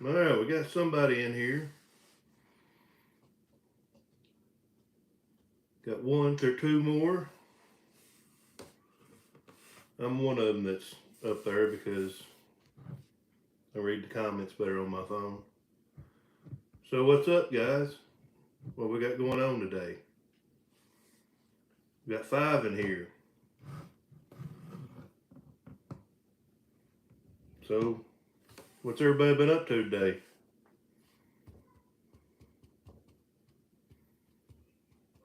All right, we got somebody in here. Got one or two more. I'm one of them that's up there because I read the comments better on my phone. So what's up, guys? What we got going on today? We got 5 in here. So what's everybody been up to today?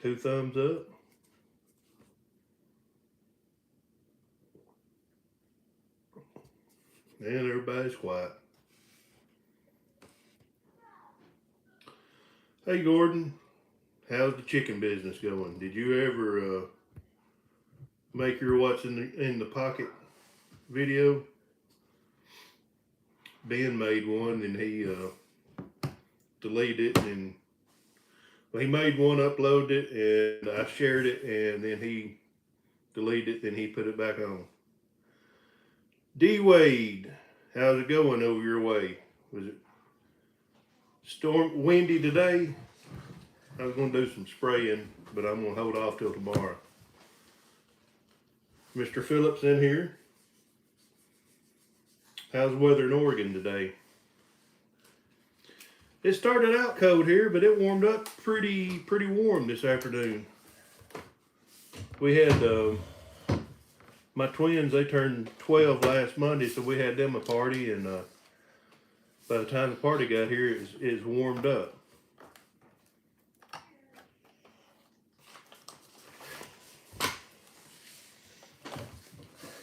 Two thumbs up. And everybody's quiet. Hey Gordon, how's the chicken business going? Did you ever make your what's in the pocket video? Ben made one and he deleted it, and well, he made one, uploaded it, and I shared it, and then he deleted it, then he put it back on. D Wade, how's it going over your way? Was it windy today? I was going to do some spraying, but I'm going to hold off till tomorrow. Mr. Phillips in here. How's the weather in Oregon today? It started out cold here, but it warmed up pretty warm this afternoon. We had my twins, they turned 12 last Monday, so we had them a party, and by the time the party got here, it's warmed up.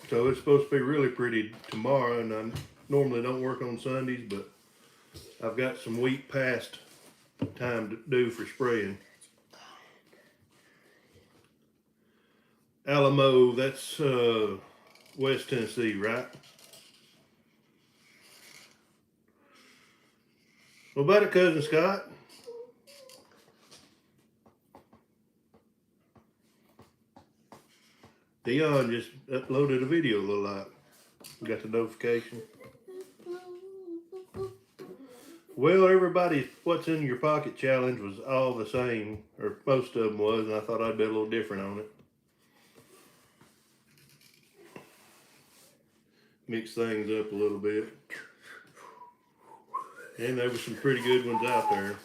So it's supposed to be really pretty tomorrow, and I normally don't work on Sundays, but I've got some week past time to do for spraying. Alamo, that's West Tennessee, right? What about it, Cousin Scott? Dion just uploaded a video a little like. Got the notification. Well, everybody's what's in your pocket challenge was all the same, or most of them was, and I thought I'd be a little different on it. Mix things up a little bit. And there were some pretty good ones out there.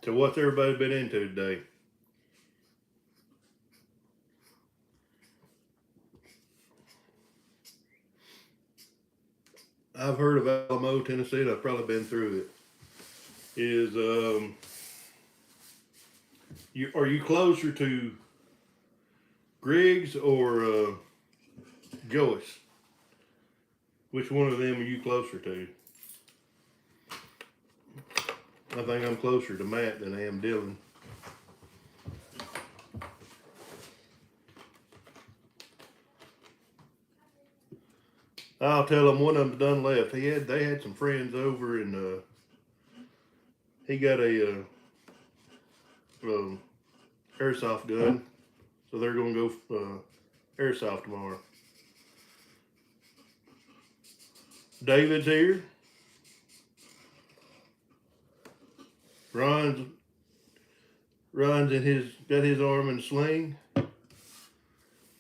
So what's everybody been into today? I've heard of Alamo, Tennessee, and I've probably been through it. Are you closer to Griggs or Joyce? Which one of them are you closer to? I think I'm closer to Matt than I am Dylan. I'll tell him one of them's done left. They had some friends over, and he got a airsoft gun, so they're gonna go airsoft tomorrow. David's here. Ron's got his arm in a sling.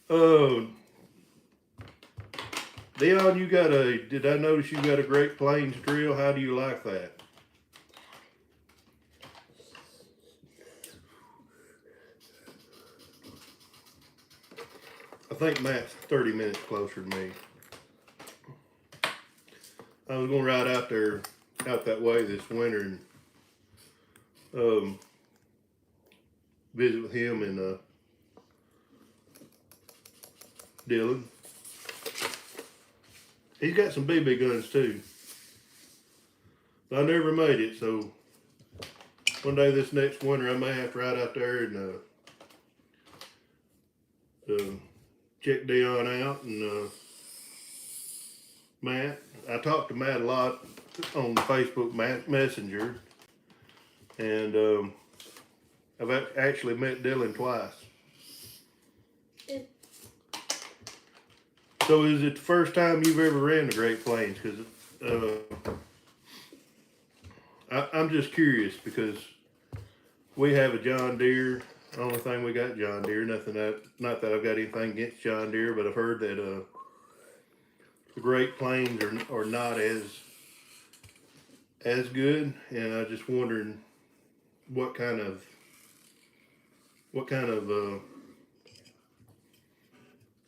Oh, Leon, did I notice you got a Great Plains drill? How do you like that? I think Matt's 30 minutes closer to me. I was gonna ride out that way this winter and visit with him and Dylan. He's got some BB guns too. But I never made it, so one day this next winter I may have to ride out there and check Dion out and Matt. I talked to Matt a lot on Facebook Messenger, and I've actually met Dylan twice. So is it the first time you've ever ran the Great Plains? Because I'm just curious because we have a John Deere. The only thing we got John Deere. Nothing that, not that I've got anything against John Deere, but I've heard that the Great Plains are not as good, and I just wondering what kind of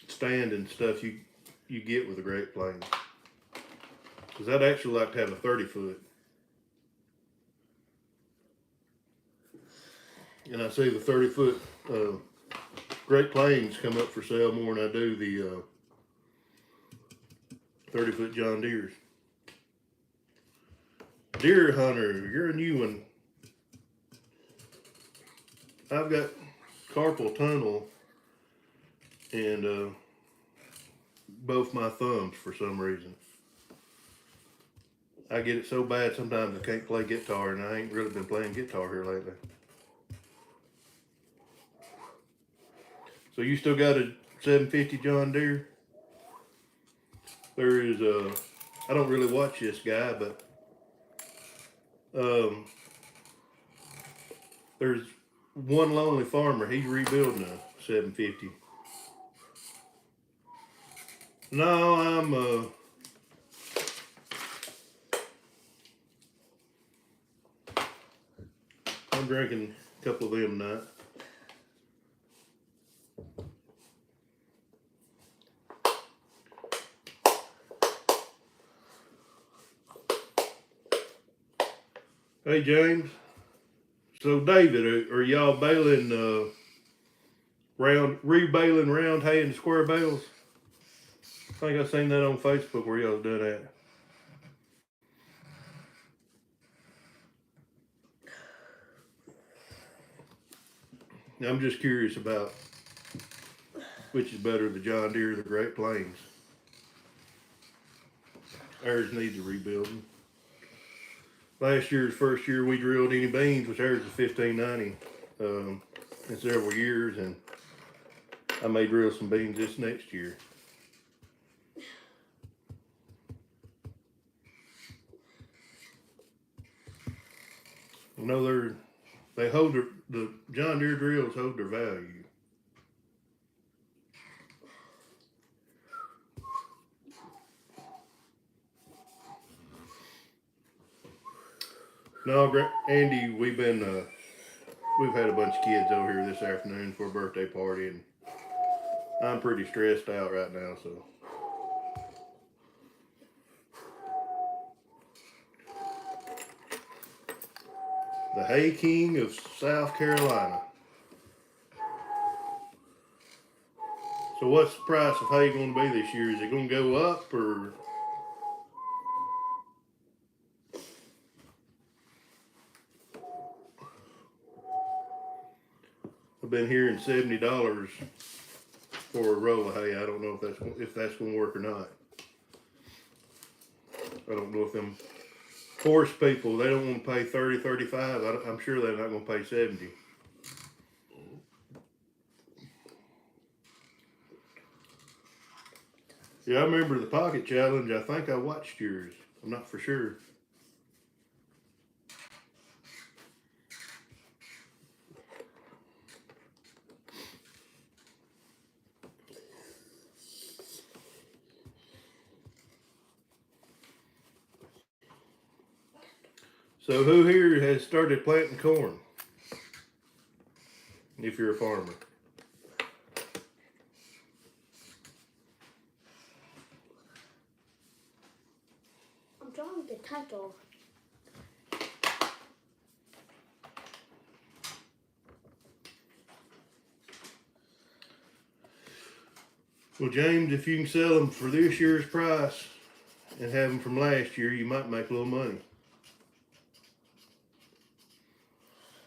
stand and stuff you get with the Great Plains. Because I'd actually like to have a 30-foot. And I see the 30-foot Great Plains come up for sale more than I do the 30-foot John Deere's. Deer Hunter, you're a new one. I've got carpal tunnel and both my thumbs for some reason. I get it so bad sometimes I can't play guitar, and I ain't really been playing guitar here lately. So you still got a 750 John Deere? There is I don't really watch this guy, but there's one lonely farmer. He's rebuilding a 750. No, I'm drinking a couple of them tonight. Hey James, so David, are y'all baling rebaling round hay in square bales? I think I seen that on Facebook where y'all doing that. I'm just curious about which is better, the John Deere or the Great Plains. Ours needs a rebuilding. Last year's first year we drilled any beans, which ours was 1590 in several years, and I may drill some beans this next year. You know, they hold the John Deere drills hold their value. No, Andy, we've had a bunch of kids over here this afternoon for a birthday party, and I'm pretty stressed out right now, so. The Hay King of South Carolina. So what's the price of hay going to be this year? Is it going to go up, or? I've been hearing $70 for a roll of hay. I don't know if that's going to work or not. I don't know if them horse people, they don't want to pay 30, 35. I'm sure they're not going to pay 70. Yeah, I remember the pocket challenge. I think I watched yours. I'm not for sure. So who here has started planting corn? If you're a farmer. I'm drawing the title. Well, James, if you can sell them for this year's price and have them from last year, you might make a little money.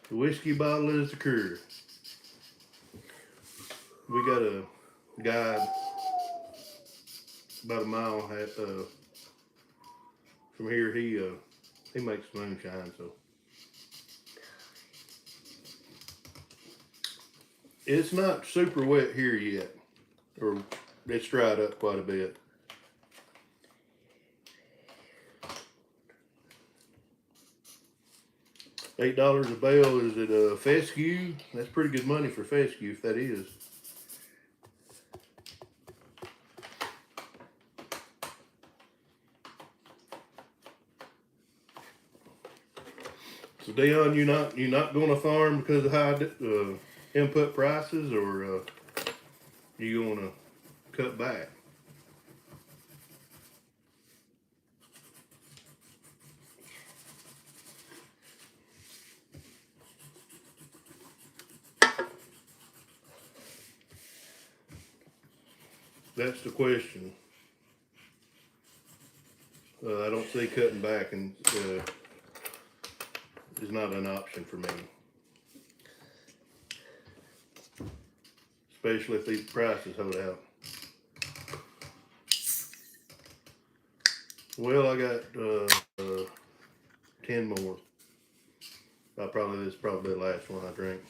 The whiskey bottle is the cure. We got a guy about a mile from here. He makes moonshine, so it's not super wet here yet, or it's dried up quite a bit. $8 a bale. Is it a fescue? That's pretty good money for fescue, if that is. So Dion, you're not going to farm because of high input prices, or you going to cut back? That's the question. I don't see cutting back, and is not an option for me. Especially if these prices hold out. Well, I got 10 more. This is probably the last one I drink.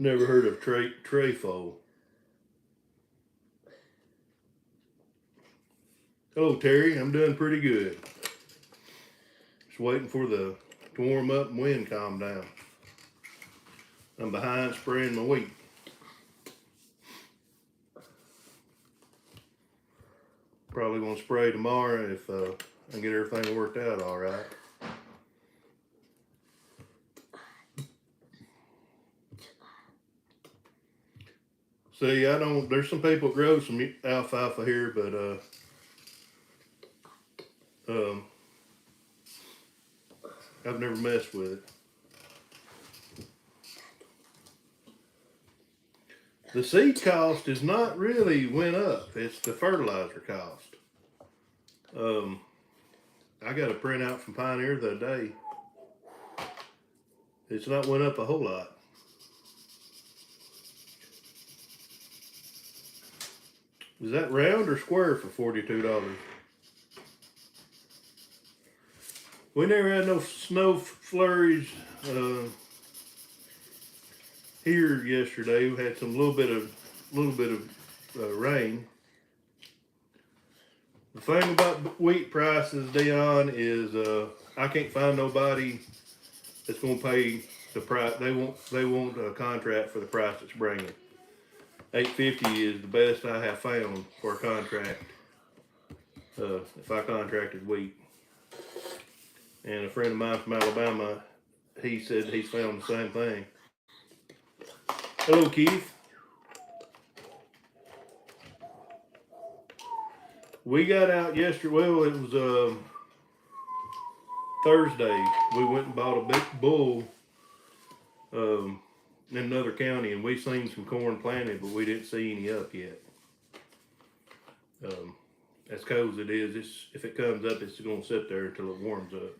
Never heard of trefoil. Hello, Terry. I'm doing pretty good. Just waiting for to warm up and wind calm down. I'm behind spraying my wheat. Probably gonna spray tomorrow if I can get everything worked out all right. See, there's some people that grow some alfalfa here, but I've never messed with it. The seed cost is not really went up. It's the fertilizer cost. I got a printout from Pioneer the other day. It's not went up a whole lot. Is that round or square for $42? We never had no snow flurries here yesterday. We had some little bit of rain. The thing about wheat prices, Dion, is I can't find nobody that's gonna pay the price. They want a contract for the price it's bringing. $8.50 is the best I have found for a contract. If I contracted wheat, and a friend of mine from Alabama, he said he's found the same thing. Hello, Keith. We got out yesterday. Well, it was Thursday. We went and bought a big bull in another county, and we seen some corn planted, but we didn't see any up yet. As cold as it is, if it comes up, it's going to sit there until it warms up.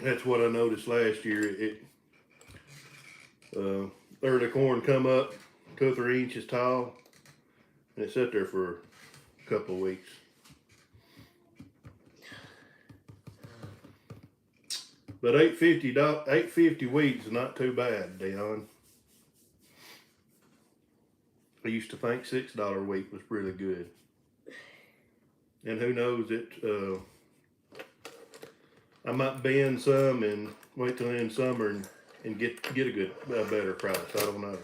That's what I noticed last year. Early corn come up 2 or 3 inches tall, and it sat there for a couple of weeks. But $8.50 wheat is not too bad, Dion. I used to think $6 wheat was really good, and who knows I might bend some and wait till the end of summer and get a better price. I don't know.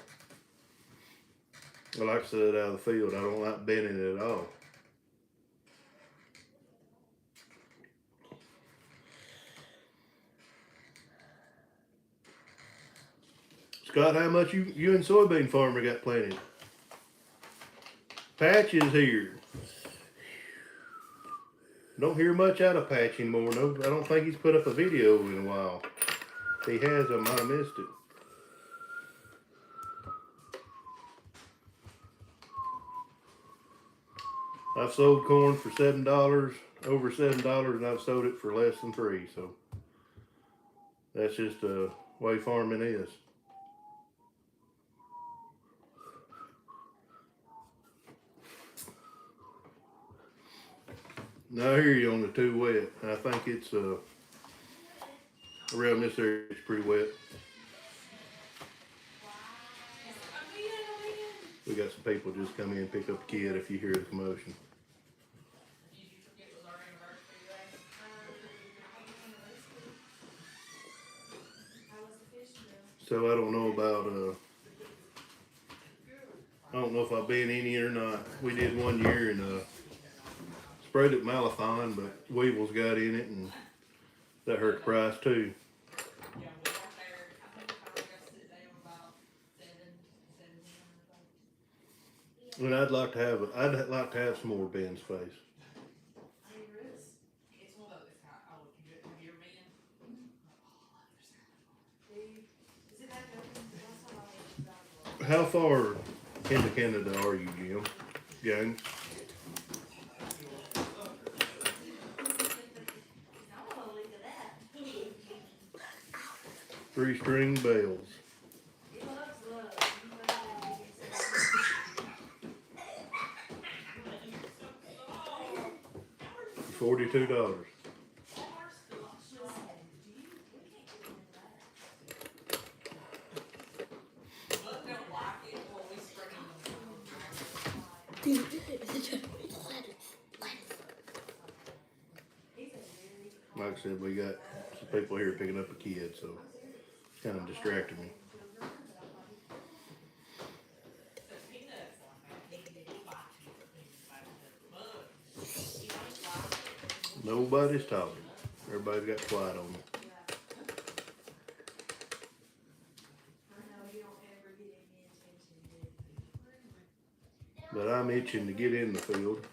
I like to set it out of the field. I don't like bending it at all. Scott, how much you and soybean farmer got planted? Patch is here. Don't hear much out of Patch anymore. No, I don't think he's put up a video in a while. If he has, I might have missed it. I've sold corn for $7, over $7, and I've sold it for less than $3. So that's just the way farming is. No, I hear you on the too wet. I think it's around this area it's pretty wet. We got some people just come in and pick up a kid if you hear the commotion. So I don't know about I don't know if I've been in here or not. We did one year and sprayed it malathion, but weevils got in it and that hurt the price too. And I'd like to have some more bin space. How far into Canada are you, Jim? Gang? 3-string bells. $42. Like I said, we got some people here picking up a kid, so it's kind of distracting me. Nobody's talking. Everybody's got quiet on them. But I'm itching to get in the field.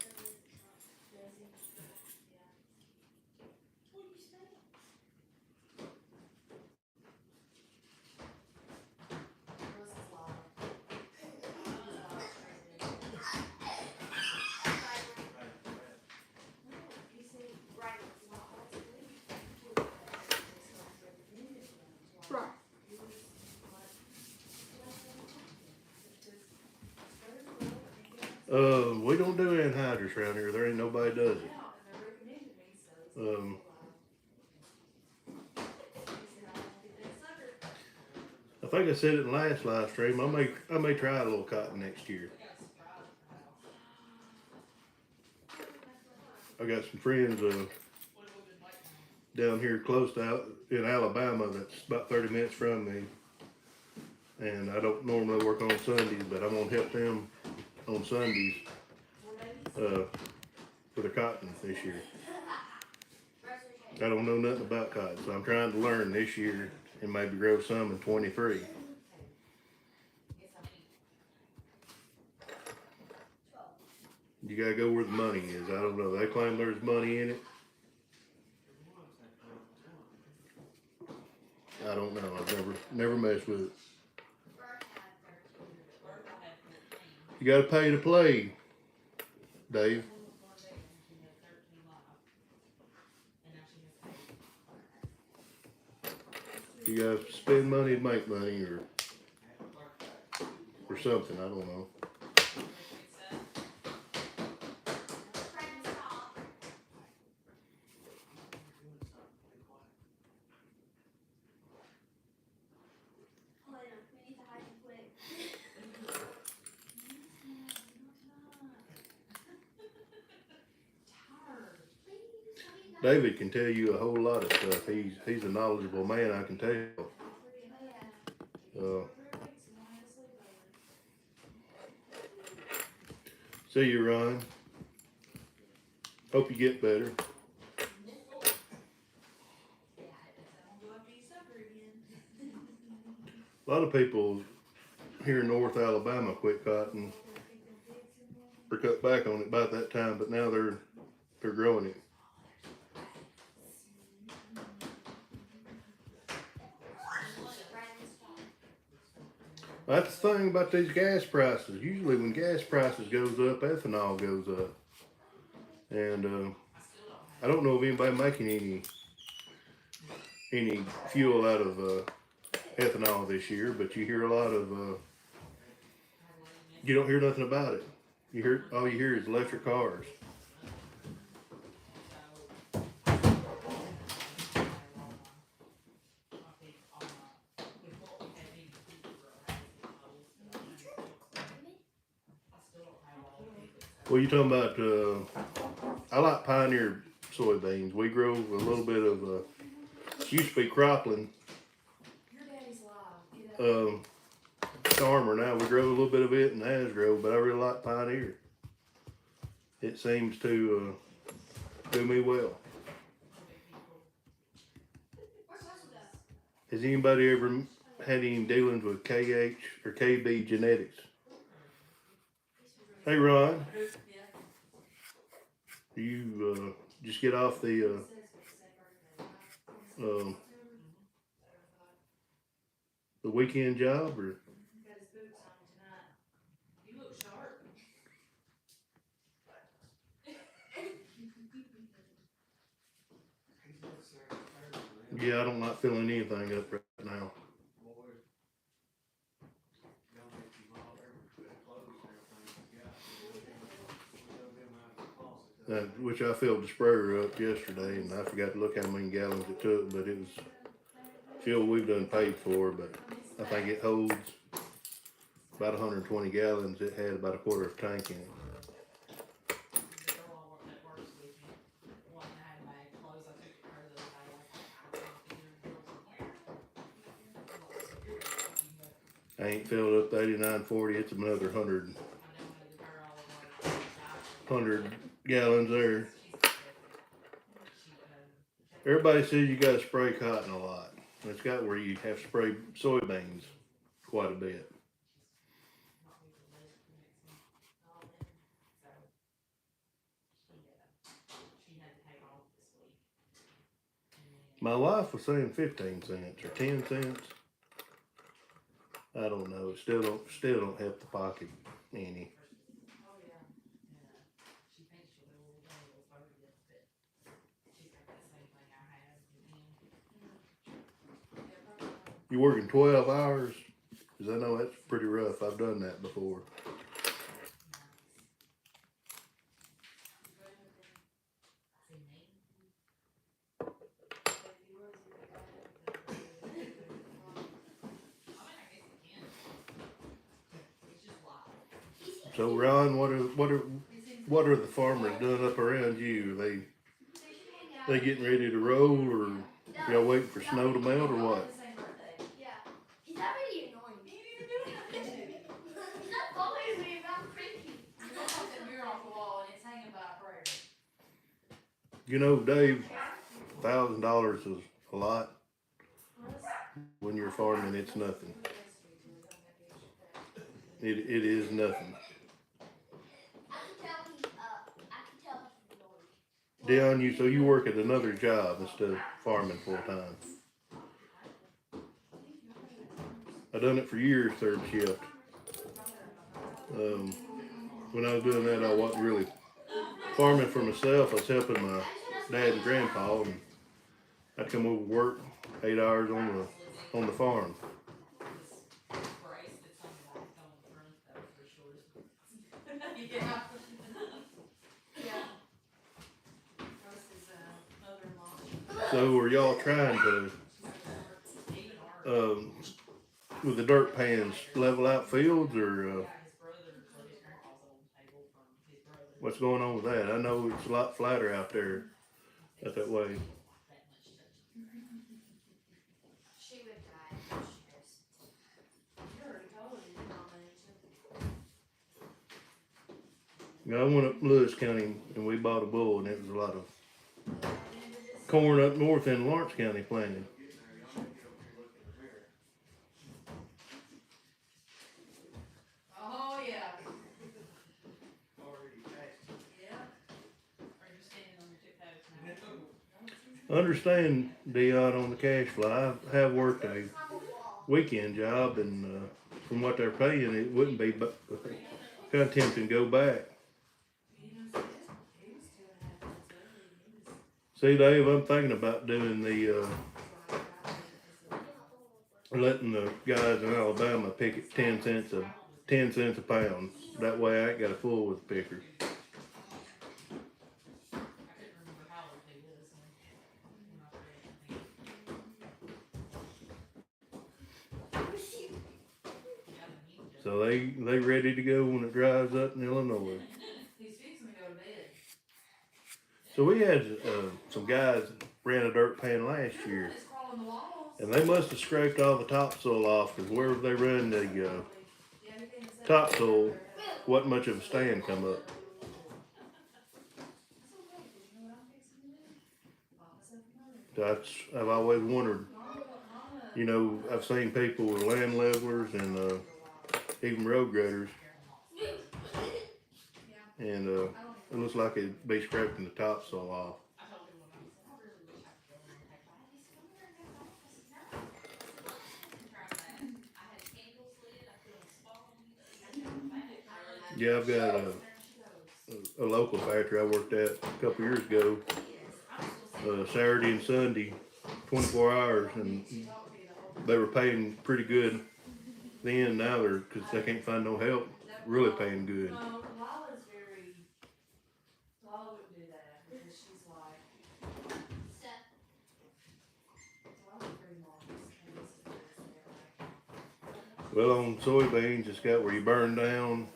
We don't do anhydrous around here. There ain't nobody does it. I think I said it in the last live stream. I may try a little cotton next year. I got some friends down here close to out in Alabama that's about 30 minutes from me, and I don't normally work on Sundays, but I'm gonna help them on Sundays for the cotton this year. I don't know nothing about cotton, so I'm trying to learn this year and maybe grow some in 23. You gotta go where the money is. I don't know. They claim there's money in it. I don't know. I've never messed with it. You gotta pay to play, Dave. You gotta spend money to make money, or something. I don't know. David can tell you a whole lot of stuff. He's a knowledgeable man, I can tell. See you, Ron. Hope you get better. A lot of people here in North Alabama quit cotton or cut back on it about that time, but now they're growing it. That's the thing about these gas prices. Usually when gas prices goes up, ethanol goes up. And I don't know of anybody making any fuel out of ethanol this year, but you hear a lot of, you don't hear nothing about it. All you hear is electric cars. Well, you talking about? I like Pioneer soybeans. We grow a little bit of. Used to be cropland. Um, Farmer now. We grow a little bit of it in Asgrow, but I really like Pioneer. It seems to do me well. Has anybody ever had any dealings with KH or KB genetics? Hey Ron, do you just get off um, the weekend job or? Yeah, I don't like filling anything up right now. Which I filled the sprayer up yesterday, and I forgot to look how many gallons it took, but it was fuel we've done paid for. But I think it holds about 120 gallons. It had about a quarter of a tank in it. I ain't filled up the 8940. It's another 100 gallons there. Everybody says you got to spray cotton a lot. It's got where you have to spray soybeans quite a bit. My wife was saying 15 cents or 10 cents. I don't know. It still don't help the pocket any. You working 12 hours? Because I know that's pretty rough. I've done that before. So Ron, what are the farmers doing up around you? They getting ready to roll, or y'all waiting for snow to melt, or what? Yeah. He's not really annoying. He didn't even do anything. He's not following me around creepy. I got the mirror off the wall and it's hanging by a prayer. You know, Dave, $1,000 is a lot. When you're farming, it's nothing. It is nothing. Dion, so you work at another job instead of farming full time. I done it for years, third shift. When I was doing that, I wasn't really farming for myself. I was helping my dad and grandpa, and I'd come over to work 8 hours on the farm. So are y'all trying to, with the dirt pans, level out fields, or what's going on with that? I know it's a lot flatter out there that way. I went up Lewis County and we bought a bull, and it was a lot of corn up north in Lawrence County planted. Oh yeah. Yeah. Are you standing on your tiptoes now? Understand, Dion, on the cash flow. I have worked a weekend job, and from what they're paying, it wouldn't be kind of tempting to go back. See, Dave, I'm thinking about doing letting the guys in Alabama pick it 10 cents a pound. That way I ain't got a fool with the picker. So they ready to go when it dries up in Illinois. So we had some guys ran a dirt pan last year, It's crawling the walls. and they must have scraped all the topsoil off because wherever they run the topsoil, wasn't much of a stand come up. That's I've always wondered. You know, I've seen people with land levelers and even road graders, and it looks like it'd be scraping the topsoil off. Yeah, I've got a local factory I worked at a couple years ago, Saturday and Sunday, 24 hours, and they were paying pretty good then. Now they're, because they can't find no help, really paying good. No, Lala's very. Lala wouldn't do that because she's like. Lala's pretty modest. Well, on soybeans, it's got where you burn down,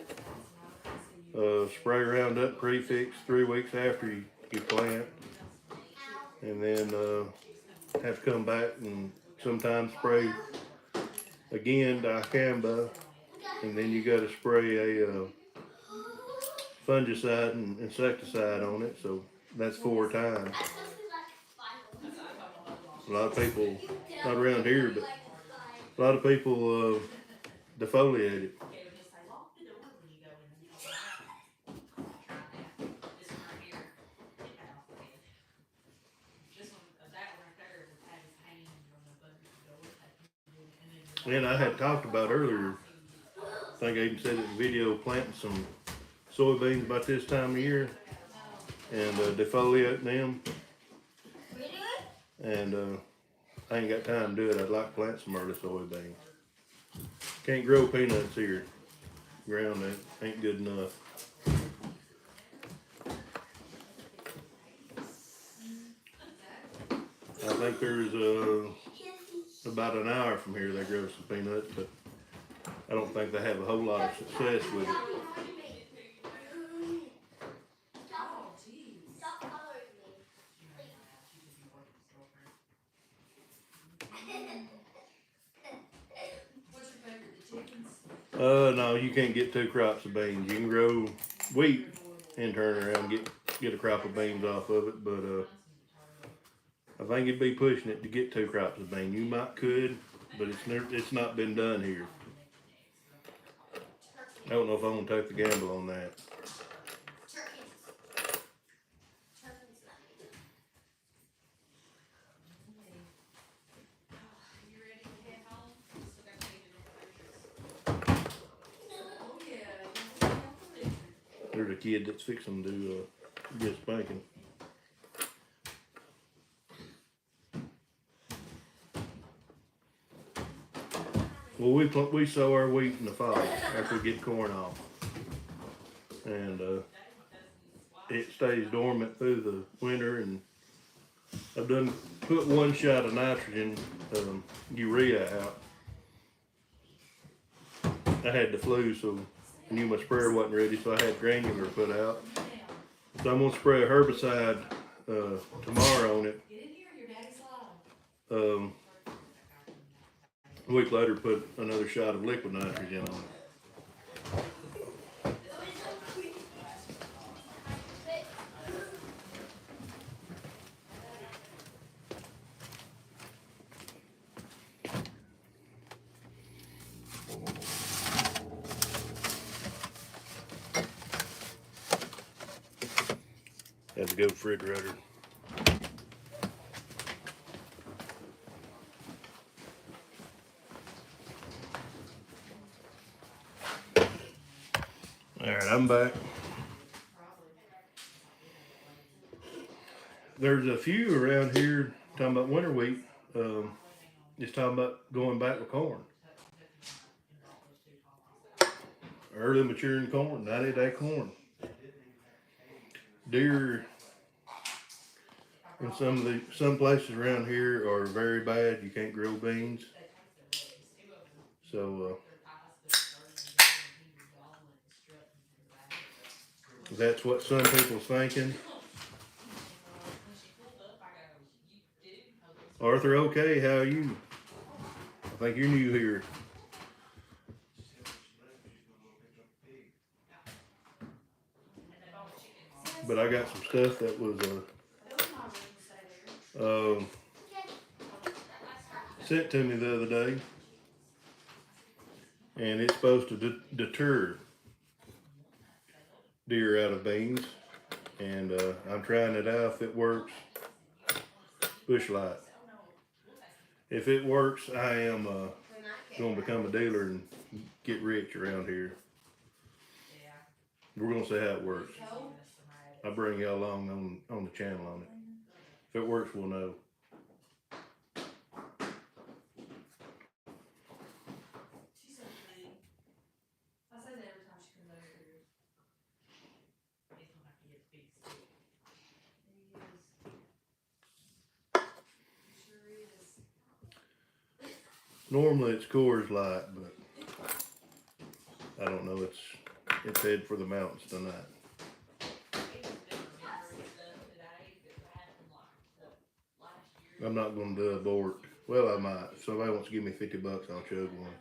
spray Roundup prefix 3 weeks after you plant, and then have to come back and sometimes spray again dicamba, and then you got to spray a fungicide and insecticide on it. So that's 4 times. A lot of people, not around here, but a lot of people defoliate it. And I had talked about earlier, I think I even said it in the video, planting some soybeans about this time of year and defoliating them. And I ain't got time to do it. I'd like to plant some early soybeans. Can't grow peanuts here. Ground ain't good enough. I think there's about an hour from here they grow some peanuts, but I don't think they have a whole lot of success with it. No, you can't get 2 crops of beans. You can grow wheat and turn around and get a crop of beans off of it, but I think it'd be pushing it to get 2 crops of beans. You might could, but it's not been done here. I don't know if I'm gonna take the gamble on that. There's a kid that's fixing to get spanking. Well, we sow our wheat in the fall after we get corn off, and it stays dormant through the winter. And I've put 1 shot of nitrogen urea out. I had the flu, so I knew my sprayer wasn't ready, so I had granular put out. So I'm gonna spray a herbicide tomorrow on it. A week later, put another shot of liquid nitrogen on it. Had to go refrigerator. Alright, I'm back. There's a few around here talking about winter wheat. Just talking about going back with corn. Early maturing corn, 90-day corn. Deer in some places around here are very bad. You can't grow beans. So that's what some people's thinking. Arthur, okay, how are you? I think you're new here. But I got some stuff that was sent to me the other day, and it's supposed to deter deer out of beans, and I'm trying it out. If it works, bush light. If it works, I am going to become a dealer and get rich around here. We're going to see how it works. I'll bring y'all along on the channel on it. If it works, we'll know. She's so clean. I say that every time she comes over here. He's gonna have to get a big stick. He is. He sure is. Normally it's Coors Light, but I don't know. It's head for the mountains tonight. I'm not going to abort. Well, I might. If somebody wants to give me $50, I'll chug one.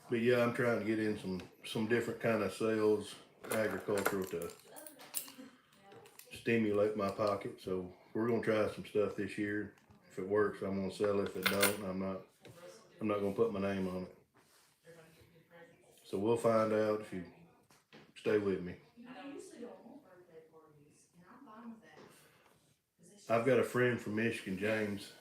But yeah, I'm trying to get in some different kind of sales, agricultural, to stimulate my pocket. So we're gonna try some stuff this year. If it works, I'm gonna sell it. If it don't, I'm not gonna put my name on it. So we'll find out if you stay with me. I've got a friend from Michigan, James.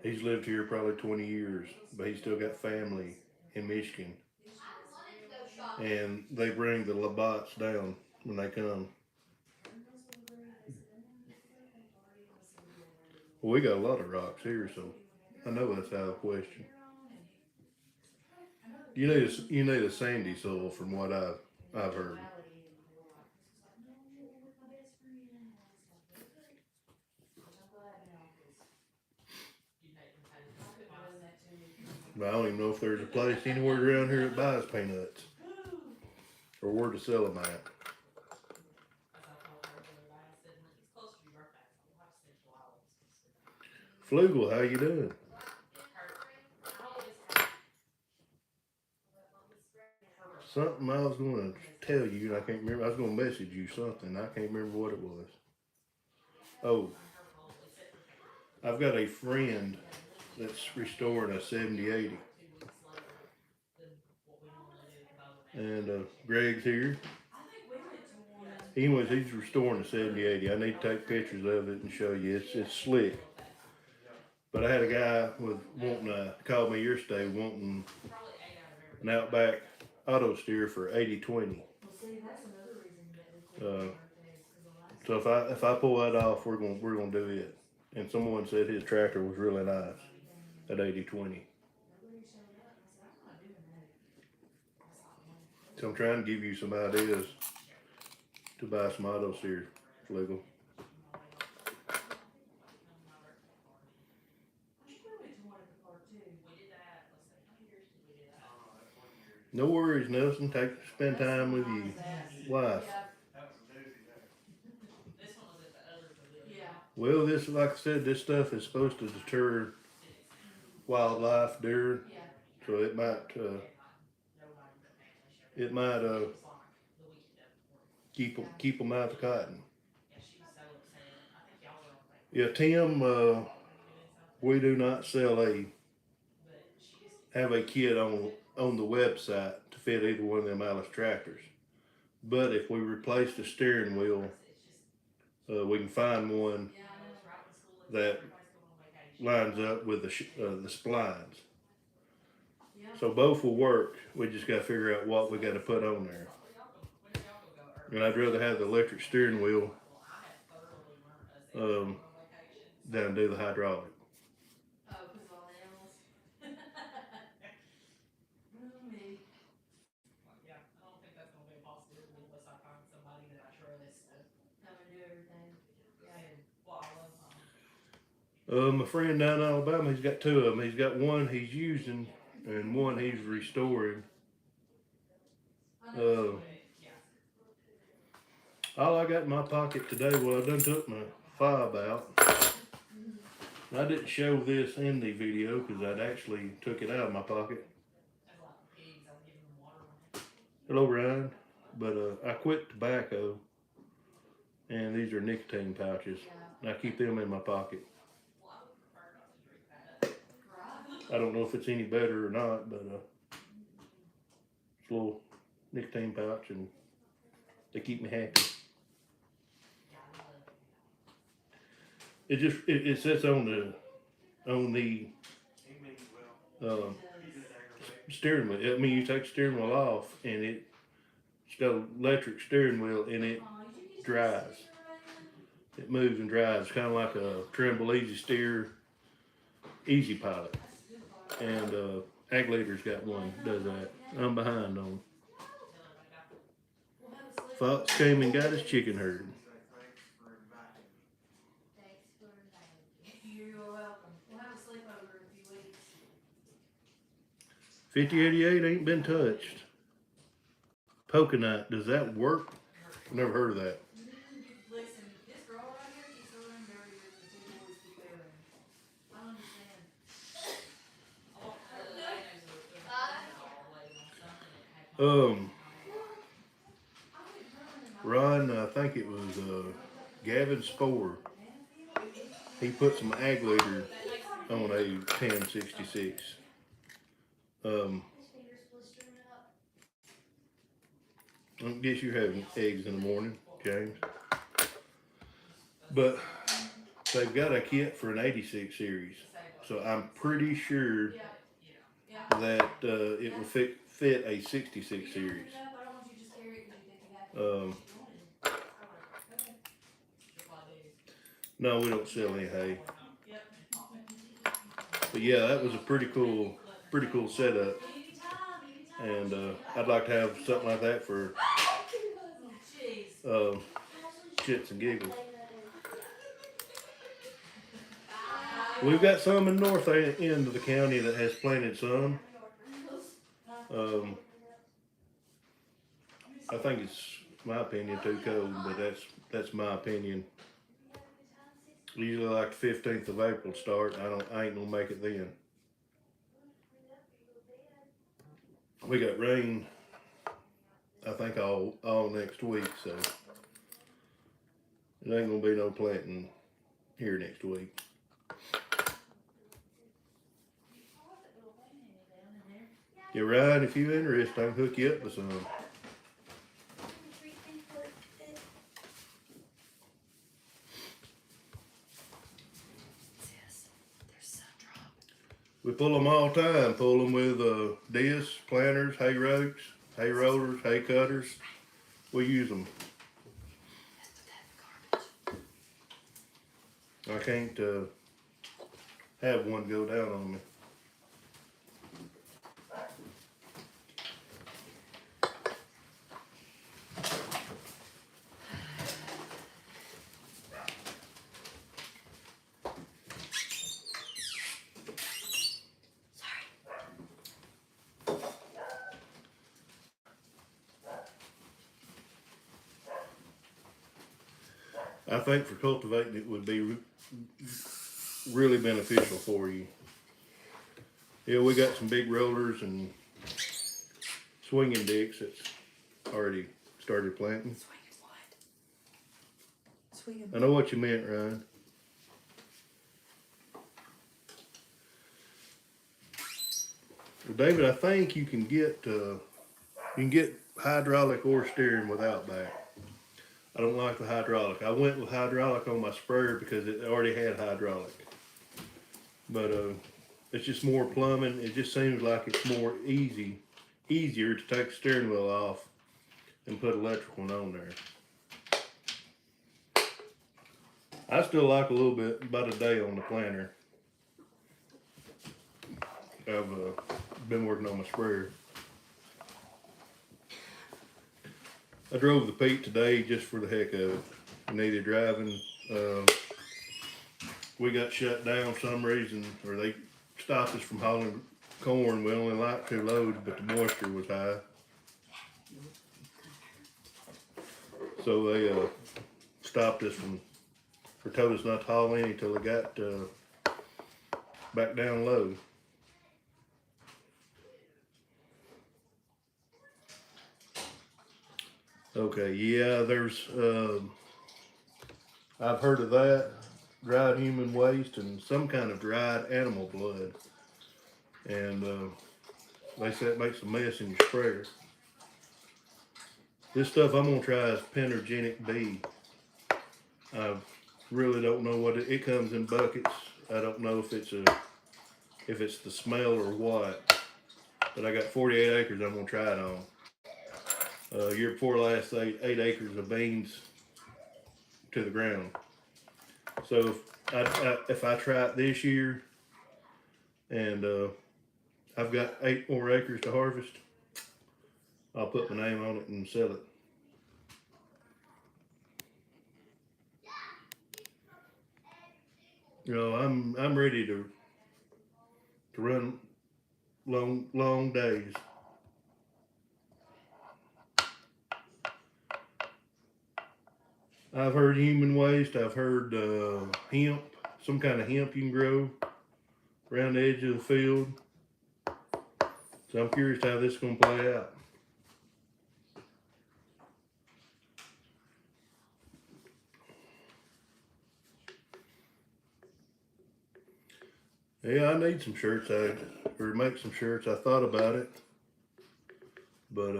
He's lived here probably 20 years, but he's still got family in Michigan. And they bring the Labatt's down when they come. Well, we got a lot of rocks here, so I know that's out of the question. You need a sandy soil, from what I've heard. But I don't even know if there's a place anywhere around here that buys peanuts, or where to sell them at. Flugel, how you doing? Something I was going to tell you, and I can't remember. I was going to message you something. I can't remember what it was. Oh, I've got a friend that's restoring a 7080. And Greg's here. Anyways, he's restoring a 7080. I need to take pictures of it and show you. It's slick. But I had a guy called me yesterday wanting an Outback auto steer for 8020. So if I pull that off, we're gonna do it. And someone said his tractor was really nice at 8020. So I'm trying to give you some ideas to buy some auto steers. It's legal. No worries, Nelson. Spend time with your wife. Well, like I said, this stuff is supposed to deter wildlife, deer, so it might keep them out of the cotton. Yeah, Tim, we do not have a kit on the website to fit either one of them Alice tractors. But if we replace the steering wheel, we can find one that lines up with the splines. So both will work. We just got to figure out what we got to put on there. And I'd rather have the electric steering wheel than do the hydraulic. My friend down in Alabama, he's got two of them. He's got one he's using and one he's restoring. I know. Yeah. All I got in my pocket today, well, I done took my fob out. I didn't show this in the video because I'd actually took it out of my pocket. That's like pigs. I was giving them water on it. Hello, Ryan. But I quit tobacco, and these are nicotine pouches. Yeah. I keep them in my pocket. Well, I would prefer not to drink that. Right. I don't know if it's any better or not, but it's a little nicotine pouch, and they keep me happy. Yeah, I love it. It sits on the steering wheel. I mean, you take the steering wheel off, and it's got an electric steering wheel, and it drives. It moves and drives, kind of like a Trimble Easy Steer, Easy Pilot. And Ag Leader's got one that does that. I'm behind on. Fox came and got his chicken herd. You're welcome. We'll have a sleepover in a few weeks. 5088 ain't been touched. Coconut, does that work? Never heard of that. Listen, this girl right here keeps her room dirtier than the two boys keep their room. I don't understand. Ron, I think it was Gavin Spore. He put some Ag Leader on a 1066. I guess you're having eggs in the morning, James. But they've got a kit for an 86 series. So I'm pretty sure that it will fit a 66 series. No, we don't sell any hay. But yeah, that was a pretty cool setup. And I'd like to have something like that for shits and giggles. We've got some in the north end of the county that has planted some. I think it's my opinion too cold, but that's my opinion. Usually like the 15th of April start. I ain't gonna make it then. We got rain, I think all next week, so it ain't gonna be no planting here next week. Yeah, Ryan, if you're interested, I can hook you up with some. We pull them all the time. Pull them with discs, planters, hay rakes, hay rollers, hay cutters. We use them. I can't have one go down on me. I think for cultivating it would be really beneficial for you. Yeah, we got some big rollers and swinging dicks that's already started planting. Swinging what? Swinging. I know what you meant, Ryan. Well, David, I think you can get hydraulic or steering without back. I don't like the hydraulic. I went with hydraulic on my sprayer because it already had hydraulic. But it's just more plumbing. It just seems like it's more easier to take the steering wheel off and put electric one on there. I still like a little bit, about a day on the planter. I've been working on my sprayer. I drove the Pete today just for the heck of it. I needed driving. We got shut down for some reason, or they stopped us from hauling corn. We only like 2 loads, but the moisture was high. So they stopped us from, or told us not to haul any till they got back down low. Okay, yeah, there's, I've heard of that, dried human waste and some kind of dried animal blood. And they say it makes a mess in your sprayer. This stuff I'm gonna try is Pendergenic B. I really don't know what it comes in buckets. I don't know if it's the smell or what. But I got 48 acres I'm gonna try it on. Year before last, 8 acres of beans to the ground. So if I try it this year, and I've got 8 more acres to harvest, I'll put my name on it and sell it. You know, I'm ready to run long days. I've heard human waste. I've heard hemp, some kind of hemp you can grow around the edge of the field. So I'm curious how this is going to play out. Yeah, I need some shirts, or make some shirts. I thought about it, but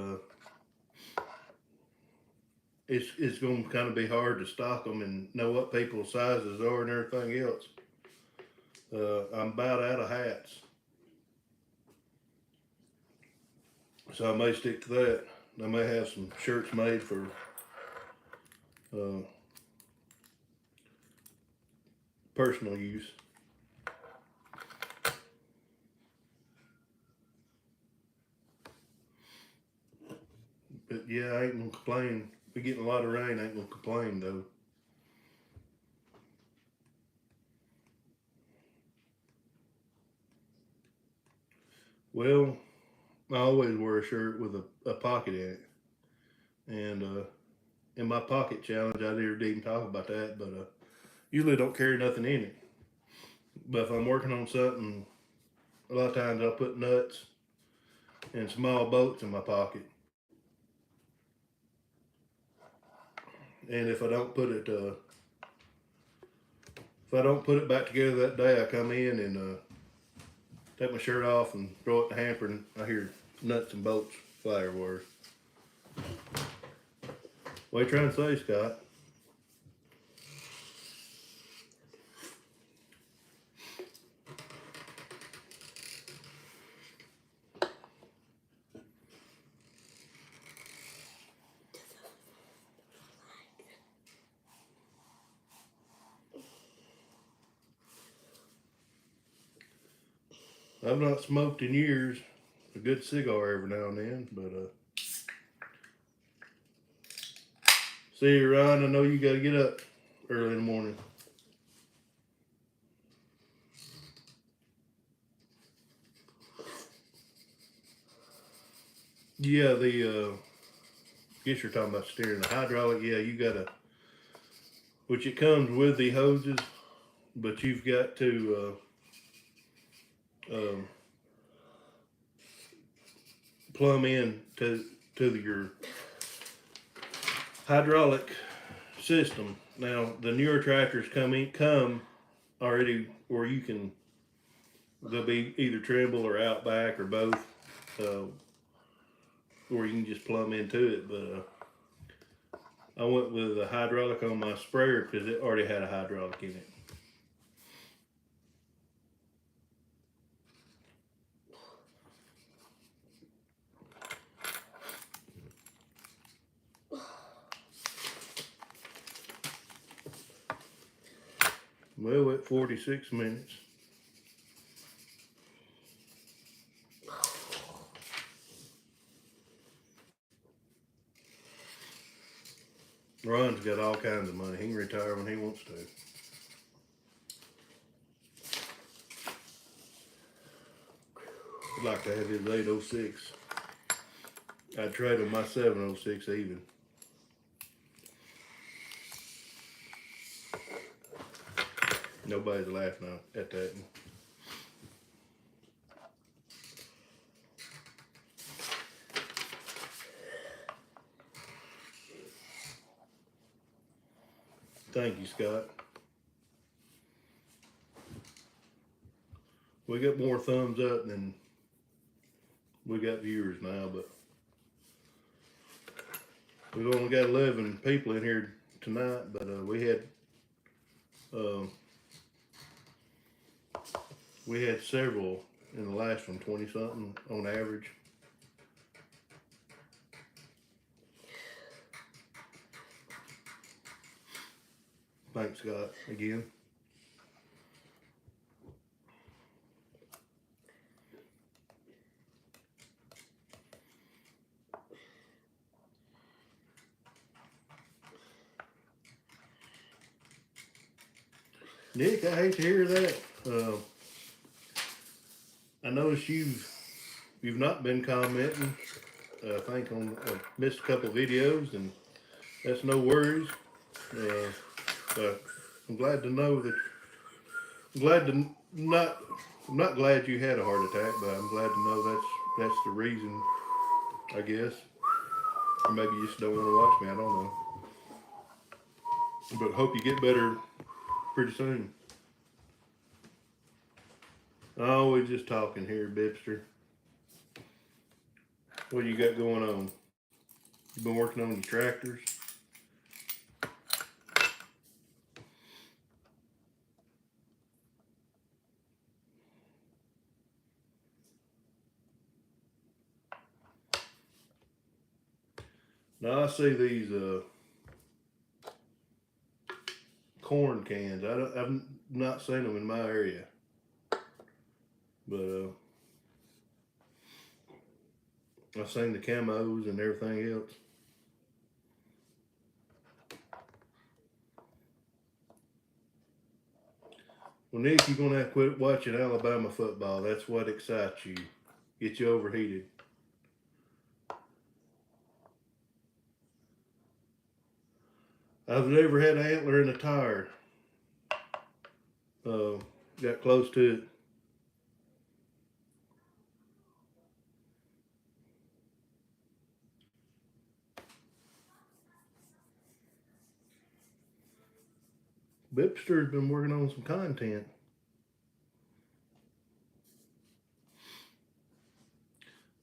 it's going to kind of be hard to stock them and know what people's sizes are and everything else. I'm about out of hats, so I may stick to that. I may have some shirts made for personal use. But yeah, I ain't gonna complain. We getting a lot of rain, I ain't gonna complain though. Well, I always wear a shirt with a pocket in it. And in my pocket challenge, I didn't even talk about that, but usually don't carry nothing in it. But if I'm working on something, a lot of times I'll put nuts and small bolts in my pocket. And if I don't put it back together that day, I come in and take my shirt off and throw it in the hamper, and I hear nuts and bolts fly everywhere. What are you trying to say, Scott? I've not smoked in years. A good cigar every now and then, but see you, Ryan. I know you got to get up early in the morning. Yeah, guess you're talking about steering. The hydraulic, yeah, you gotta, which it comes with the hoses, but you've got to plumb in to your hydraulic system. Now the newer tractors come already where you can, they'll be either Trimble or Outback or both, or you can just plumb into it. But I went with a hydraulic on my sprayer because it already had a hydraulic in it. Well, at 46 minutes. Ron's got all kinds of money. He can retire when he wants to. like to have his 806. I'd trade him my 706 even. Nobody's laughing at that. Thank you, Scott. We got more thumbs up than we got viewers now, but we've only got 11 people in here tonight, but we had several in the last one, 20 something on average. Thanks, Scott, again. Nick, I hate to hear that. I noticed you've not been commenting. I think missed a couple videos, and that's no worries. I'm glad to know that. I'm not glad you had a heart attack, but I'm glad to know that's the reason, I guess. Or maybe you just don't want to watch me. I don't know. But hope you get better pretty soon. Oh, we're just talking here, Bipster. What you got going on? You been working on your tractors? Now I see these corn cans. I've not seen them in my area, but I've seen the camos and everything else. Well, Nick, you're gonna have to quit watching Alabama football. That's what excites you. Get you overheated. I've never had an antler in a tire. Got close to it. Bipster's been working on some content.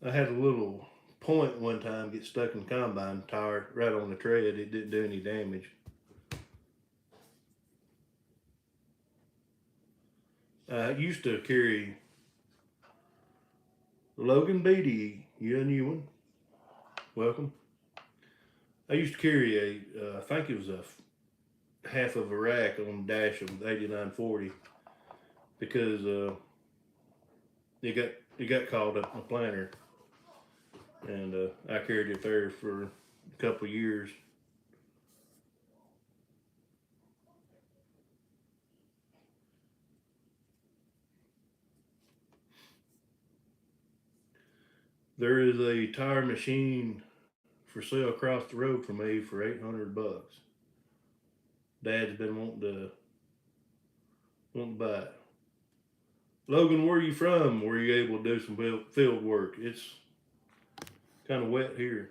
I had a little point one time get stuck in the combine tire right on the tread. It didn't do any damage. I used to carry Logan Beatty, you a new one. Welcome. I used to carry I think it was a half of a rack on the dash of the 8940 because it got caught up in the planter, and I carried it there for a couple of years. There is a tire machine for sale across the road from me for $800. Dad's been wanting to buy it. Logan, where are you from? Were you able to do some field work? It's kind of wet here.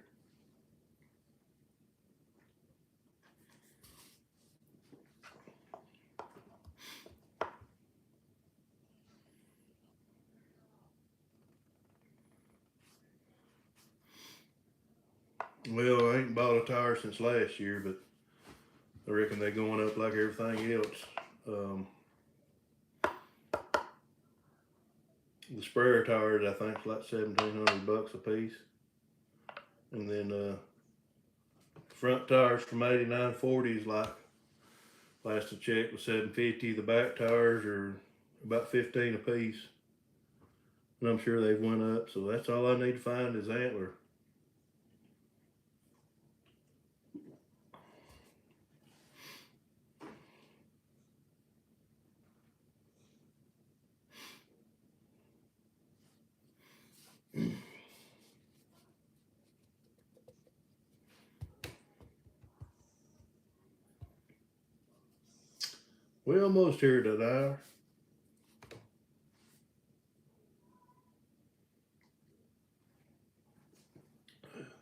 Well, I ain't bought a tire since last year, but I reckon they're going up like everything else. The sprayer tires, I think, is like $1,700 a piece, and then front tires from 8940 is like, last I checked, was $750. The back tires are about $15 a piece, and I'm sure they've went up. So that's all I need to find is antler. We almost here at that hour.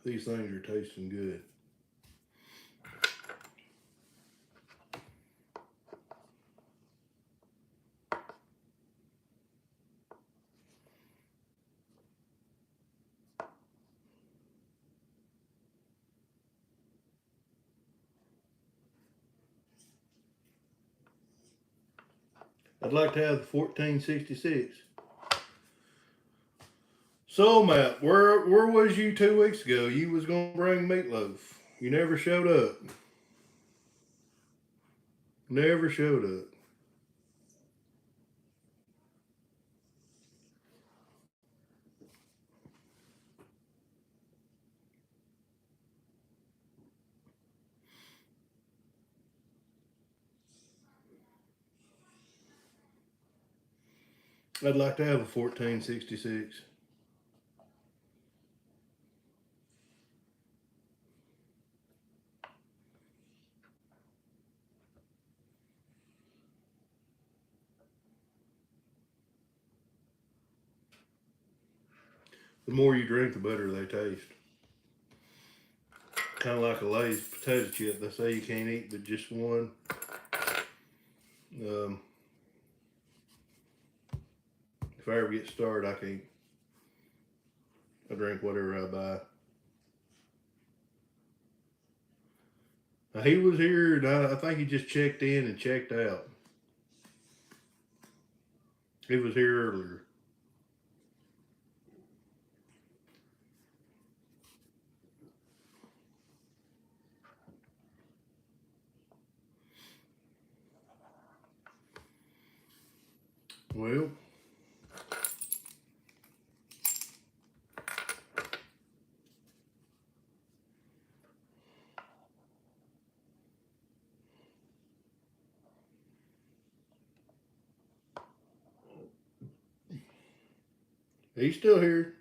These things are tasting good. I'd like to have the 1466. So Matt, where was you 2 weeks ago? You was gonna bring meatloaf. You never showed up. Never showed up. I'd like to have a 1466. The more you drink, the better they taste. Kind of like a Lay's potato chip. They say you can't eat but just one. If I ever get started, I can't. I drink whatever I buy. Now, he was here, and I think he just checked in and checked out. He was here earlier. Well, he's still here.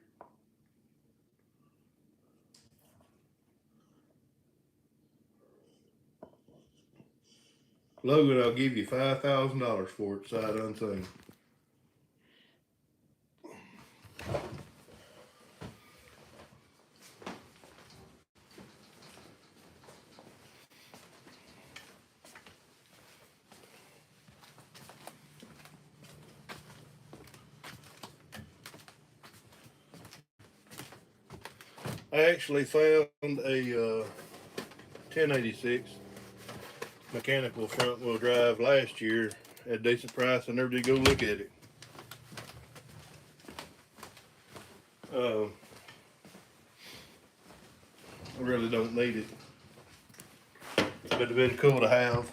Logan, I'll give you $5,000 for it, sight unseen. I actually found a 1086 mechanical front wheel drive last year at a decent price. I never did go look at it. I really don't need it, but it'd been cool to have.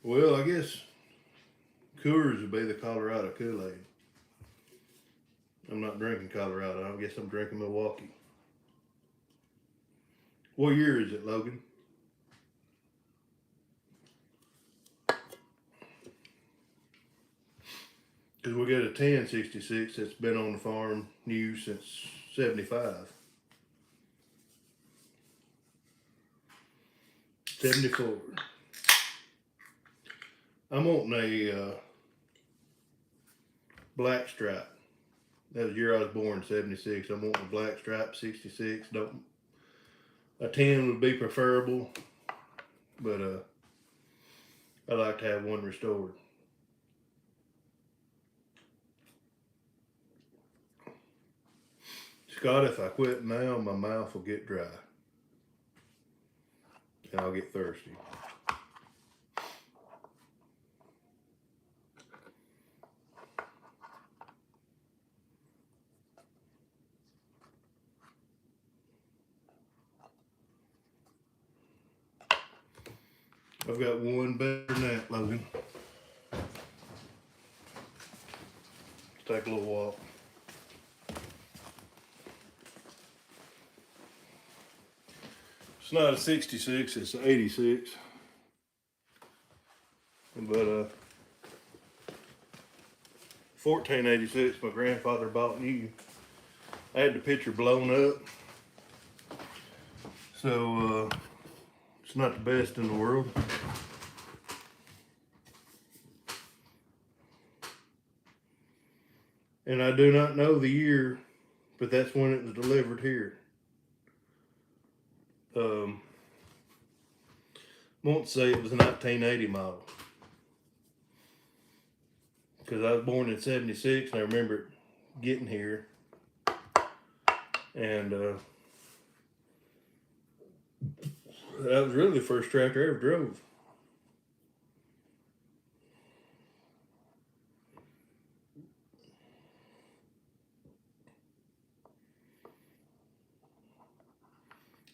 Well, I guess Coors would be the Colorado Kool-Aid. I'm not drinking Colorado. I guess I'm drinking Milwaukee. What year is it, Logan? Because we got a 1066 that's been on the farm new since 75. 74. I'm wanting a black stripe. That was the year I was born, 76. I'm wanting a black stripe, 66. A 10 would be preferable, but I like to have one restored. Scott, if I quit now, my mouth will get dry. And I'll get thirsty. I've got one better than that, Logan. Let's take a little walk. It's not a 66, it's an 86. But 1486 my grandfather bought new. I had the picture blown up. So it's not the best in the world. And I do not know the year, but that's when it was delivered here. Won't say it was a 1980 model. Because I was born in 76 and I remember it getting here. And that was really the first tractor I ever drove.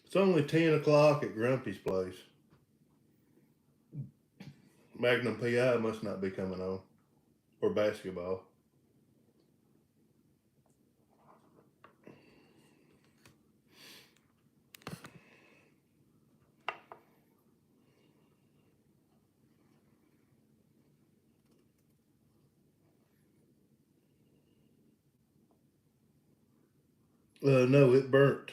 It's only 10 o'clock at Grumpy's place. Magnum PI must not be coming on. Or basketball. No, it burnt.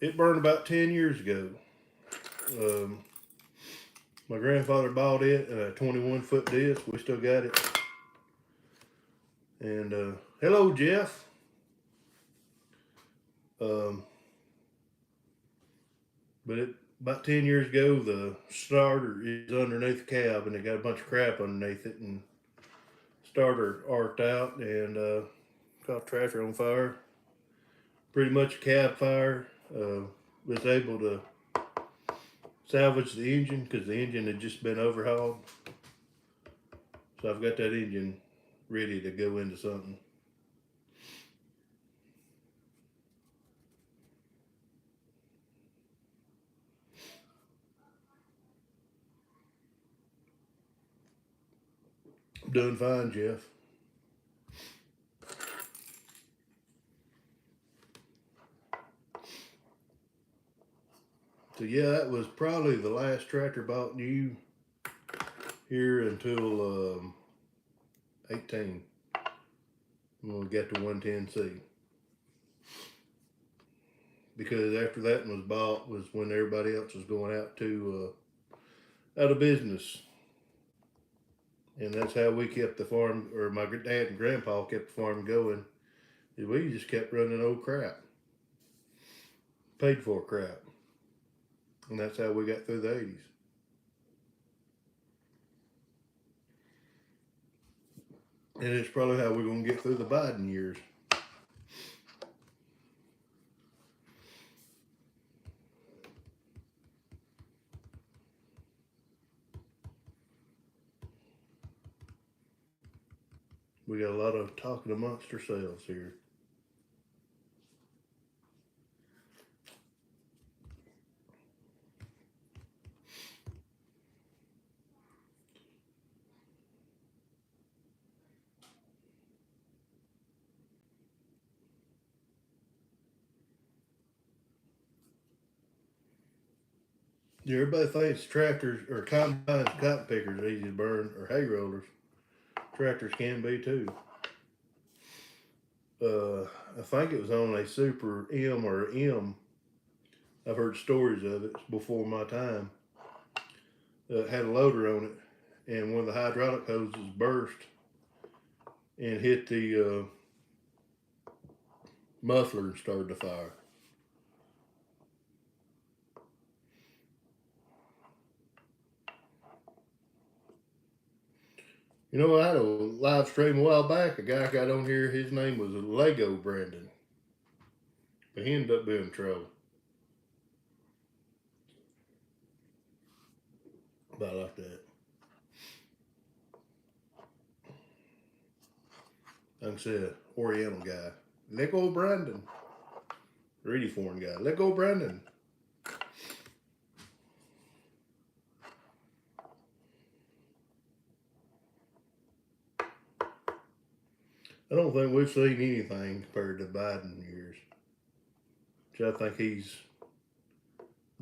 It burned about 10 years ago. My grandfather bought it at a 21-foot disc. We still got it. And hello, Jeff. But about 10 years ago, the starter is underneath the cab, and it got a bunch of crap underneath it, and starter arced out and caught the tractor on fire. Pretty much a cab fire. Was able to salvage the engine because the engine had just been overhauled. So I've got that engine ready to go into something. I'm doing fine, Jeff. So yeah, that was probably the last tractor bought new here until 18 when we got to 110C. Because after that one was bought was when everybody else was going out of business. And that's how we kept the farm, or my dad and grandpa kept the farm going. We just kept running old crap. Paid for crap. And that's how we got through the 80s. And it's probably how we're going to get through the Biden years. We got a lot of talking amongst ourselves here. Yeah, everybody thinks tractors or combines, cotton pickers are easy to burn, or hay rollers. Tractors can be too. I think it was on a Super M or M. I've heard stories of it. It's before my time. It had a loader on it, and one of the hydraulic hoses burst and hit the muffler and started the fire. You know, I had a live stream a while back. A guy got on here. His name was Lego Brandon, but he ended up being troll. About like that. Like I said, Oriental guy. Lego Brandon. Really foreign guy. Lego Brandon. I don't think we've seen anything compared to Biden years. So I think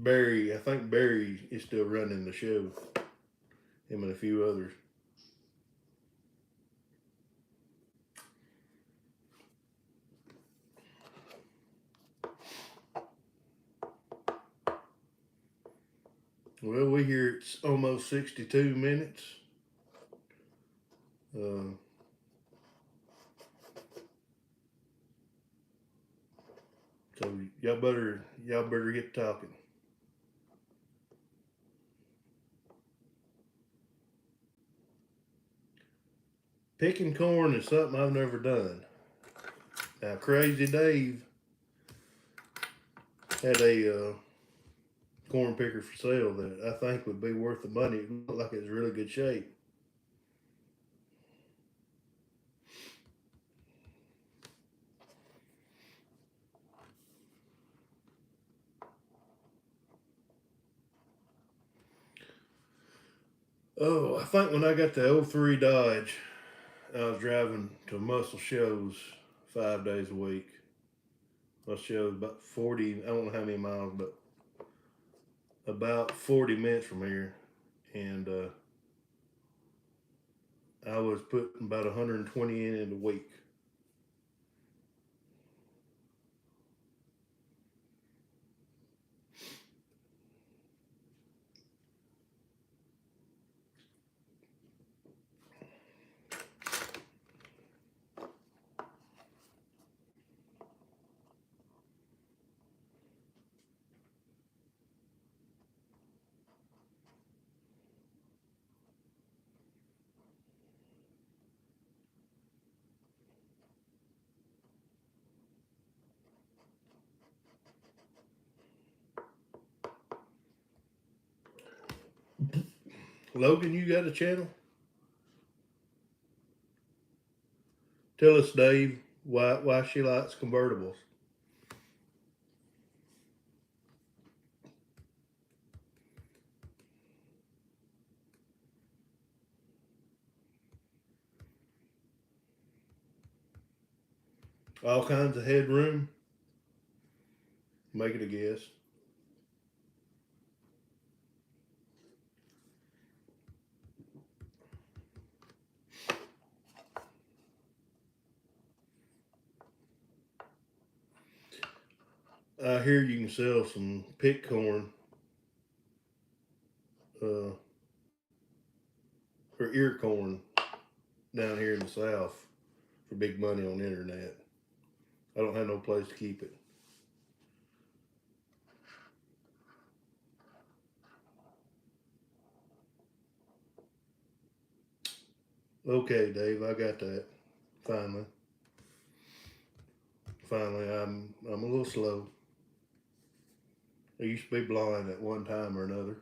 I think Barry is still running the show. Him and a few others. Well, we hear it's almost 62 minutes. So y'all better get talking. Picking corn is something I've never done. Now, Crazy Dave had a corn picker for sale that I think would be worth the money. It looked like it was in really good shape. Oh, I think when I got the 03 Dodge, I was driving to muscle shows 5 days a week. Muscle shows about 40, I don't know how many miles, but about 40 minutes from here. And I was putting about 120 in a week. Logan, you got a channel? Tell us, Dave, why she likes convertibles. All kinds of headroom. Make it a guess. I hear you can sell some pick corn or ear corn down here in the South for big money on the internet. I don't have no place to keep it. Okay, Dave, I got that. Finally, I'm a little slow. I used to be blind at one time or another.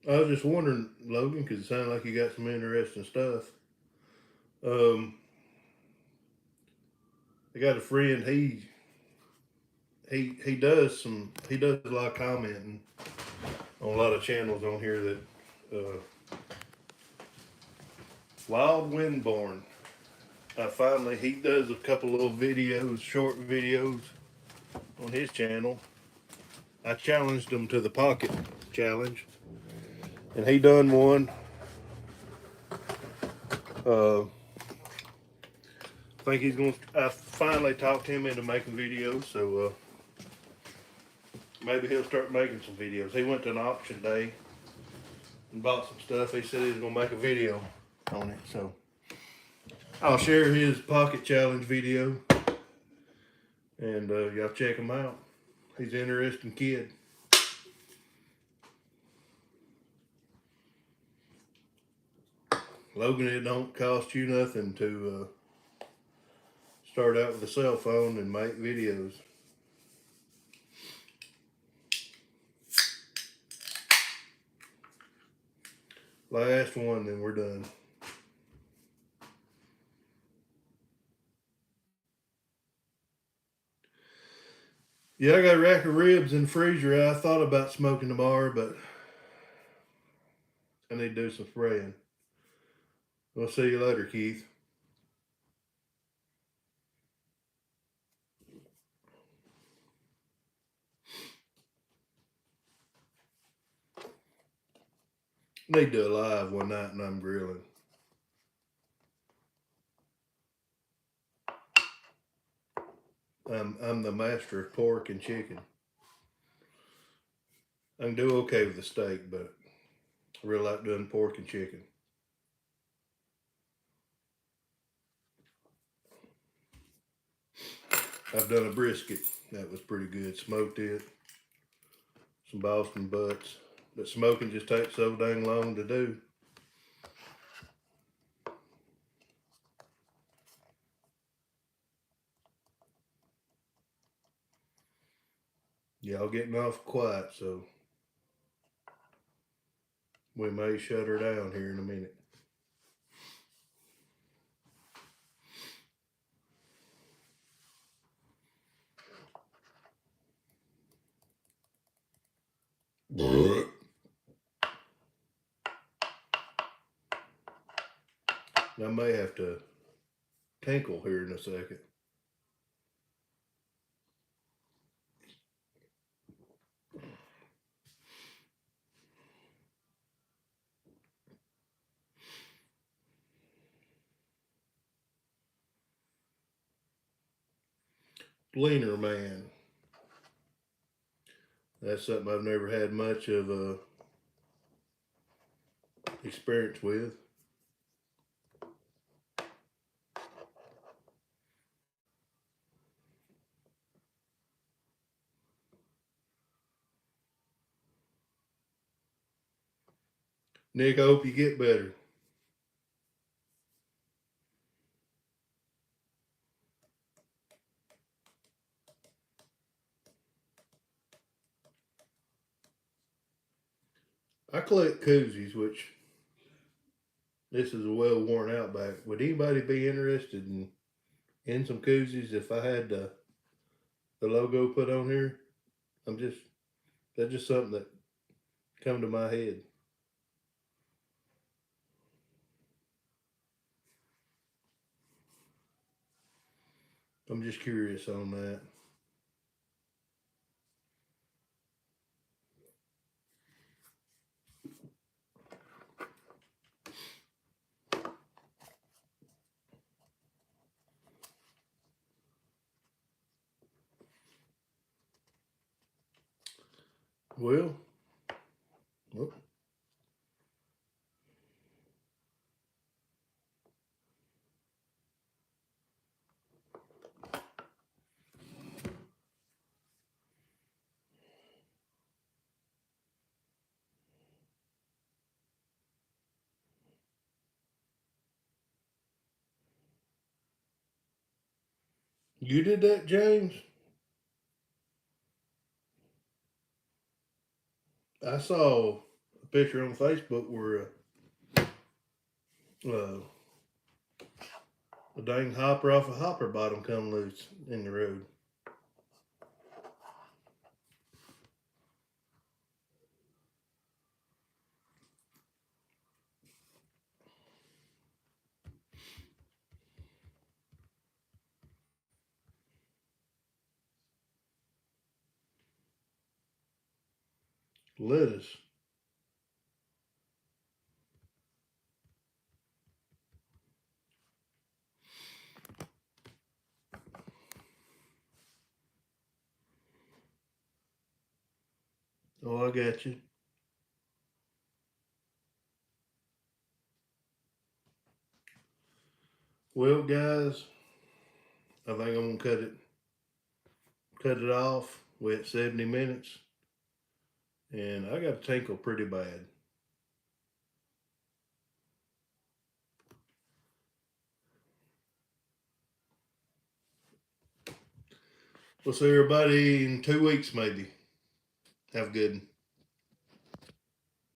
I was just wondering, Logan, because it sounded like you got some interesting stuff. I got a friend. He does a lot of commenting on a lot of channels on here that Wild Windborn. He does a couple little videos, short videos on his channel. I challenged him to the pocket challenge, and he done one. I finally talked him into making videos, so maybe he'll start making some videos. He went to an auction day and bought some stuff. He said he was gonna make a video on it, so I'll share his pocket challenge video, and y'all check him out. He's an interesting kid. Logan, it don't cost you nothing to start out with a cell phone and make videos. Last one, then we're done. Yeah, I got a rack of ribs in the freezer. I thought about smoking tomorrow, but I need to do some spraying. We'll see you later, Keith. Need to do a live one night and I'm grilling. I'm the master of pork and chicken. I can do okay with the steak, but I really like doing pork and chicken. I've done a brisket. That was pretty good. Smoked it. Some Boston butts. But smoking just takes so dang long to do. Y'all getting off quiet, so we may shut her down here in a minute. I may have to tinkle here in a second. Leaner man. That's something I've never had much of a experience with. Nick, I hope you get better. I collect koozies, which this is a well worn out back. Would anybody be interested in some koozies if I had the logo put on here? That's just something that come to my head. I'm just curious on that. Well, well, you did that, James? I saw a picture on Facebook where uh, a dang hopper off a hopper bottom come loose in the road. Lettuce. Oh, I got you. Well, guys, I think I'm gonna cut it off. We're at 70 minutes, and I got to tinkle pretty bad. We'll see everybody in 2 weeks, maybe. Have a good one.